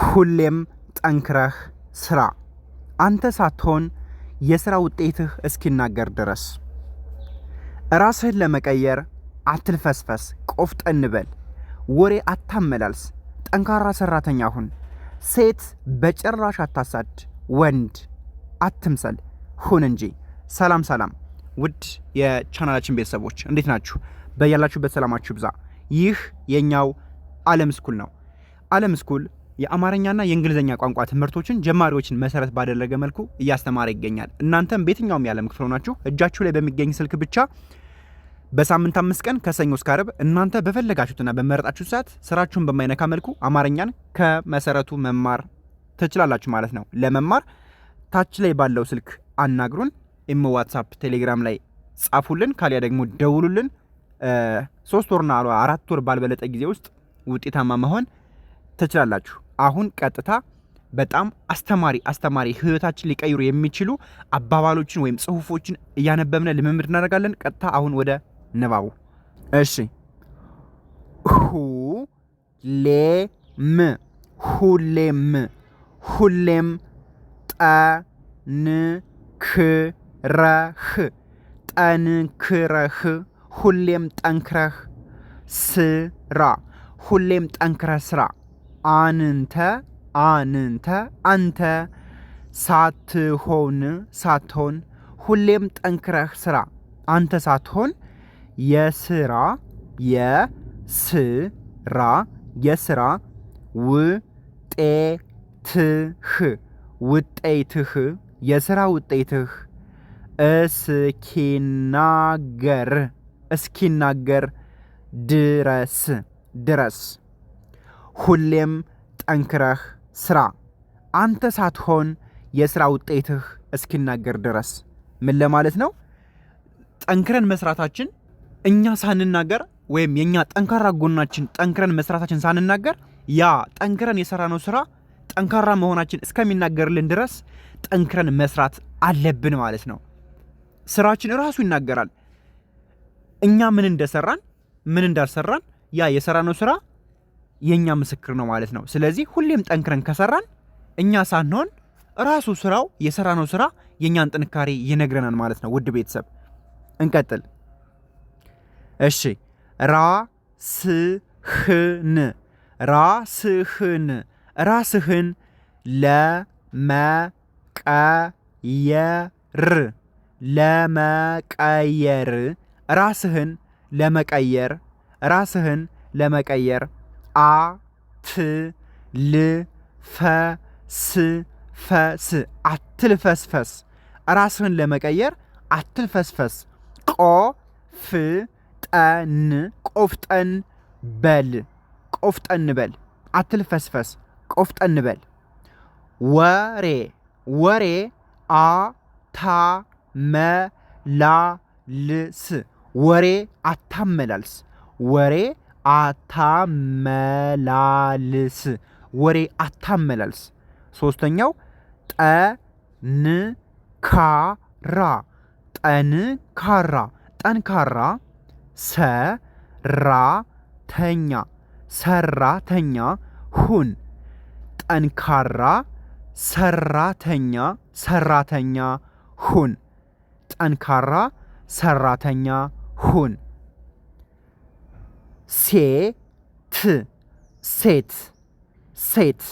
ሁሌም ጠንክረህ ስራ። አንተ ሳትሆን የስራ ውጤትህ እስኪናገር ድረስ። ራስህን ለመቀየር አትልፈስፈስ፣ ቆፍጠን በል። ወሬ አታመላልስ፣ ጠንካራ ሰራተኛ ሁን። ሴት በጭራሽ አታሳድ፣ ወንድ አትምሰል፣ ሁን እንጂ። ሰላም ሰላም፣ ውድ የቻናላችን ቤተሰቦች እንዴት ናችሁ? በያላችሁበት ሰላማችሁ ብዛ። ይህ የኛው ዓለም ስኩል ነው። ዓለም ስኩል የአማርኛና የእንግሊዝኛ ቋንቋ ትምህርቶችን ጀማሪዎችን መሰረት ባደረገ መልኩ እያስተማረ ይገኛል። እናንተም በየትኛውም የዓለም ክፍል ሆናችሁ እጃችሁ ላይ በሚገኝ ስልክ ብቻ በሳምንት 5 ቀን ከሰኞ እስከ ዓርብ እናንተ በፈለጋችሁትና በመረጣችሁት ሰዓት ስራችሁን በማይነካ መልኩ አማርኛን ከመሰረቱ መማር ትችላላችሁ ማለት ነው። ለመማር ታች ላይ ባለው ስልክ አናግሩን። ኢሞ፣ ዋትስአፕ፣ ቴሌግራም ላይ ጻፉልን፣ ካሊያ ደግሞ ደውሉልን። 3 ወርና 4 ወር ባልበለጠ ጊዜ ውስጥ ውጤታማ መሆን ትችላላችሁ። አሁን ቀጥታ በጣም አስተማሪ ህይወታችን ሊቀይሩ የሚችሉ አባባሎችን ወይም ጽሁፎችን እያነበብን ልምምድ እናደርጋለን። ቀጥታ አሁን ወደ ንባቡ። እሺ፣ ሁሌም ሁሌም፣ ጠንክረህ ሁሌም ጠንክረህ ስራ፣ ሁሌም ጠንክረህ ስራ። አንተ ሳትሆን ሁሌም ጠንክረህ ስራ። አንተ ሳትሆን የስራ ውጤትህ የስራ ውጤትህ እስኪናገር ድረስ ሁሌም ጠንክረህ ስራ። አንተ ሳትሆን የስራ ውጤትህ እስኪናገር ድረስ። ምን ለማለት ነው? ጠንክረን መስራታችን እኛ ሳንናገር ወይም የኛ ጠንካራ ጎናችን ጠንክረን መስራታችን ሳንናገር ያ ጠንክረን የሰራነው ስራ ጠንካራ መሆናችን እስከሚናገርልን ድረስ ጠንክረን መስራት አለብን ማለት ነው። ስራችን ራሱ ይናገራል። እኛ ምን እንደሰራን ምን እንዳልሰራን ያ የሰራነው ስራ የኛ ምስክር ነው ማለት ነው። ስለዚህ ሁሌም ጠንክረን ከሰራን እኛ ሳንሆን ራሱ ስራው የሰራነው ስራ የኛን ጥንካሬ ይነግረናል ማለት ነው። ውድ ቤተሰብ እንቀጥል። እሺ፣ ራስህን ለመቀየር ራስህን ለመቀየር አትልፈስፈስ። ራስህን ለመቀየር አትልፈስፈስ። ቆፍጠን በል። አትልፈስፈስ፣ ቆፍጠን በል። ወሬ አታመላልስ። ወሬ አታመላልስ። ሶስተኛው ጠንካራ ሰራተኛ ሁን። ጠንካራ ሰራተኛ ሁን። ጠንካራ ሰራተኛ ሁን። ሴት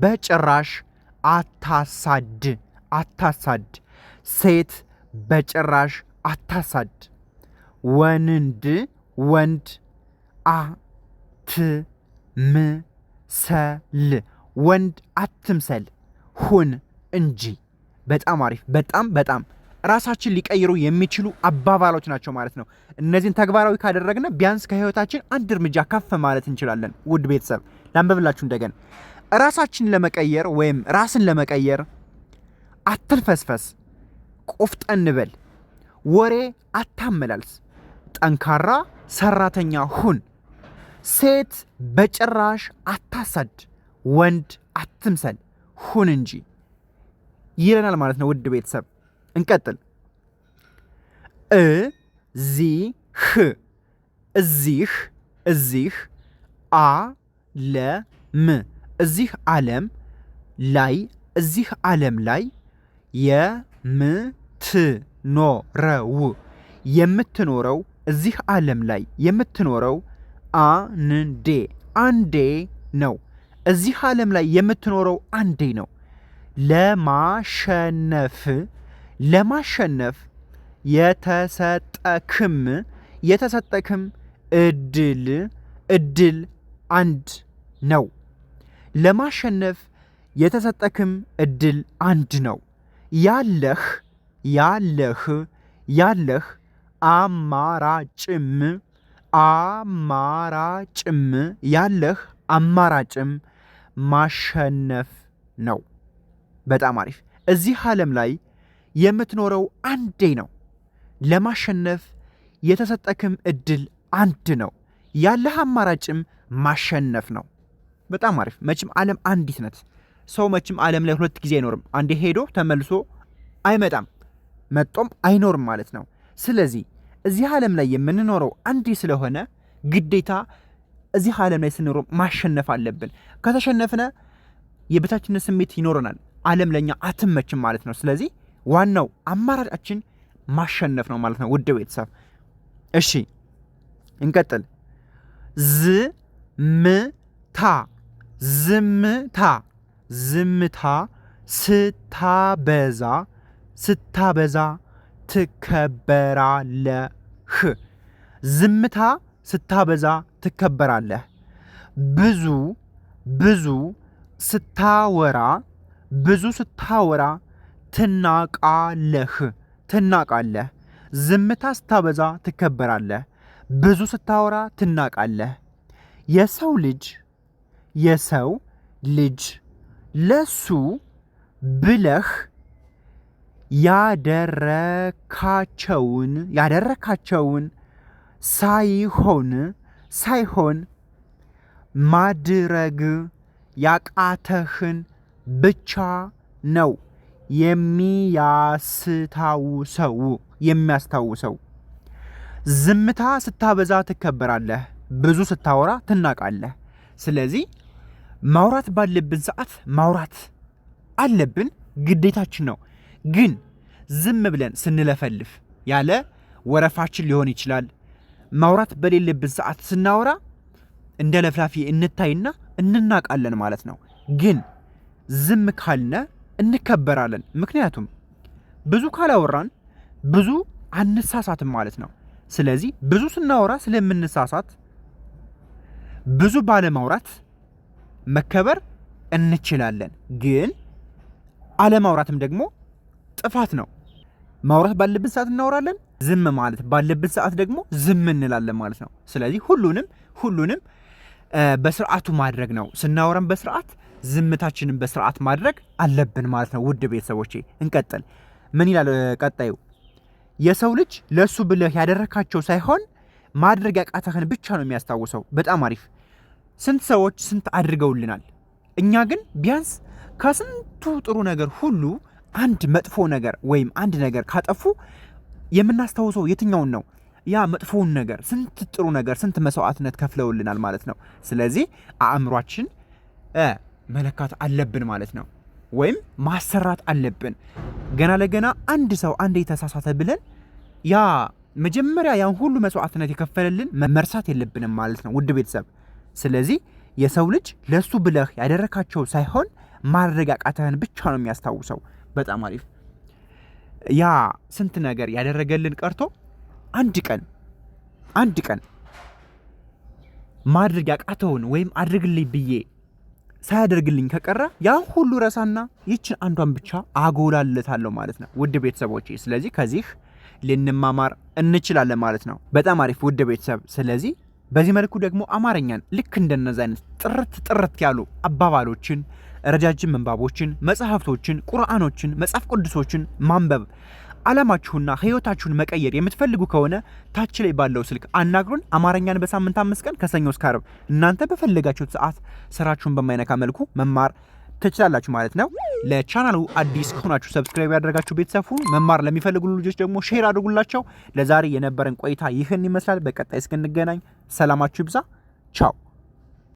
በጭራሽ አታሳድ። ሴት በጭራሽ አታሳድ። ወንድ አትምሰል፣ ሁን እንጂ። በጣም አሪፍ። በጣም ራሳችን ሊቀይሩ የሚችሉ አባባሎች ናቸው ማለት ነው። እነዚህን ተግባራዊ ካደረግን ቢያንስ ከህይወታችን አንድ እርምጃ ከፍ ማለት እንችላለን። ውድ ቤተሰብ ላንብብላችሁ እንደገና። ራሳችን ለመቀየር ወይም ራስን ለመቀየር አትልፈስፈስ፣ ቆፍጠን በል። ወሬ አታመላልስ፣ ጠንካራ ሰራተኛ ሁን። ሴት በጭራሽ አታሳድ፣ ወንድ አትምሰል፣ ሁን እንጂ ይለናል ማለት ነው። ውድ ቤተሰብ እንቀጥል። እዚህ ዓለም እዚህ ዓለም ላይ የምትኖረው እዚህ ዓለም ላይ የምትኖረው አንዴ ነው። እዚህ ዓለም ላይ የምትኖረው አንዴ ነው። ለማሸነፍ የተሰጠክም እድል አንድ ነው። ለማሸነፍ የተሰጠክም እድል አንድ ነው። ያለህ አማራጭም ማሸነፍ ነው። በጣም አሪፍ። እዚህ ዓለም ላይ የምትኖረው አንዴ ነው። ለማሸነፍ የተሰጠክም እድል አንድ ነው። ያለህ አማራጭም ማሸነፍ ነው። በጣም አሪፍ። መቼም ዓለም አንዲት ናት። ሰው መቼም ዓለም ላይ ሁለት ጊዜ አይኖርም። አንዴ ሄዶ ተመልሶ አይመጣም፣ መጦም አይኖርም ማለት ነው። ስለዚህ እዚህ ዓለም ላይ የምንኖረው አንዴ ስለሆነ ግዴታ እዚህ ዓለም ላይ ስንኖር ማሸነፍ አለብን። ከተሸነፍነ የበታችነት ስሜት ይኖረናል። ዓለም ለኛ አትመችም ማለት ነው። ስለዚህ ዋናው አማራጫችን ማሸነፍ ነው ማለት ነው። ውድ ቤተሰብ እሺ እንቀጥል። ዝምታ ስታበዛ ትከበራለህ። ዝምታ ስታበዛ ትከበራለህ። ብዙ ስታወራ ትናቃለህ። ዝምታ ስታበዛ ትከበራለህ። ብዙ ስታወራ ትናቃለህ። የሰው ልጅ ለሱ ብለህ ያደረካቸውን ሳይሆን ማድረግ ያቃተህን ብቻ ነው የሚያስታውሰው። ዝምታ ስታበዛ ትከበራለህ። ብዙ ስታወራ ትናቃለህ። ስለዚህ ማውራት ባለብን ሰዓት ማውራት አለብን፣ ግዴታችን ነው። ግን ዝም ብለን ስንለፈልፍ ያለ ወረፋችን ሊሆን ይችላል። ማውራት በሌለብን ሰዓት ስናወራ እንደ ለፍላፊ እንታይና እንናቃለን ማለት ነው። ግን ዝም ካልነ እንከበራለን። ምክንያቱም ብዙ ካላወራን ብዙ አንሳሳትም ማለት ነው። ስለዚህ ብዙ ስናወራ ስለምንሳሳት ብዙ ባለማውራት መከበር እንችላለን። ግን አለማውራትም ደግሞ ጥፋት ነው። ማውራት ባለብን ሰዓት እናወራለን፣ ዝም ማለት ባለብን ሰዓት ደግሞ ዝም እንላለን ማለት ነው። ስለዚህ ሁሉንም በስርዓቱ ማድረግ ነው። ስናወራም በስርዓት ዝምታችንን በስርዓት ማድረግ አለብን ማለት ነው። ውድ ቤተሰቦቼ እንቀጥል። ምን ይላል ቀጣዩ? የሰው ልጅ ለሱ ብለህ ያደረካቸው ሳይሆን ማድረግ ያቃተህን ብቻ ነው የሚያስታውሰው። በጣም አሪፍ። ስንት ሰዎች ስንት አድርገውልናል። እኛ ግን ቢያንስ ከስንቱ ጥሩ ነገር ሁሉ አንድ መጥፎ ነገር ወይም አንድ ነገር ካጠፉ የምናስታውሰው የትኛውን ነው? ያ መጥፎውን ነገር። ስንት ጥሩ ነገር ስንት መስዋዕትነት ከፍለውልናል ማለት ነው። ስለዚህ አእምሯችን መለካት አለብን ማለት ነው። ወይም ማሰራት አለብን። ገና ለገና አንድ ሰው አንድ የተሳሳተ ብለን ያ መጀመሪያ ያን ሁሉ መስዋዕትነት የከፈለልን መርሳት የለብንም ማለት ነው ውድ ቤተሰብ። ስለዚህ የሰው ልጅ ለሱ ብለህ ያደረካቸው ሳይሆን ማድረግ ያቃተህን ብቻ ነው የሚያስታውሰው። በጣም አሪፍ። ያ ስንት ነገር ያደረገልን ቀርቶ አንድ ቀን ማድረግ ያቃተውን ወይም አድርግልኝ ብዬ ሳያደርግልኝ ከቀረ ያ ሁሉ ረሳና ይችን አንዷን ብቻ አጎላለታለሁ ማለት ነው ውድ ቤተሰቦቼ። ስለዚህ ከዚህ ልንማማር እንችላለን ማለት ነው። በጣም አሪፍ ውድ ቤተሰብ። ስለዚህ በዚህ መልኩ ደግሞ አማርኛን ልክ እንደነዛ አይነት ጥርት ያሉ አባባሎችን፣ ረጃጅም ምንባቦችን፣ መጽሐፍቶችን፣ ቁርአኖችን፣ መጽሐፍ ቅዱሶችን ማንበብ ዓላማችሁና ህይወታችሁን መቀየር የምትፈልጉ ከሆነ ታች ላይ ባለው ስልክ አናግሩን። አማርኛን በሳምንት 5 ቀን ከሰኞ እስከ ዓርብ እናንተ በፈለጋችሁት ሰዓት ስራችሁን በማይነካ መልኩ መማር ትችላላችሁ ማለት ነው። ለቻናሉ አዲስ ከሆናችሁ ሰብስክራይብ ያደርጋችሁ ቤተሰብ ሁኑ። መማር ለሚፈልጉ ልጆች ደግሞ ሼር አድርጉላቸው። ለዛሬ የነበረን ቆይታ ይህን ይመስላል። በቀጣይ እስክንገናኝ ሰላማችሁ ይብዛ። ቻው።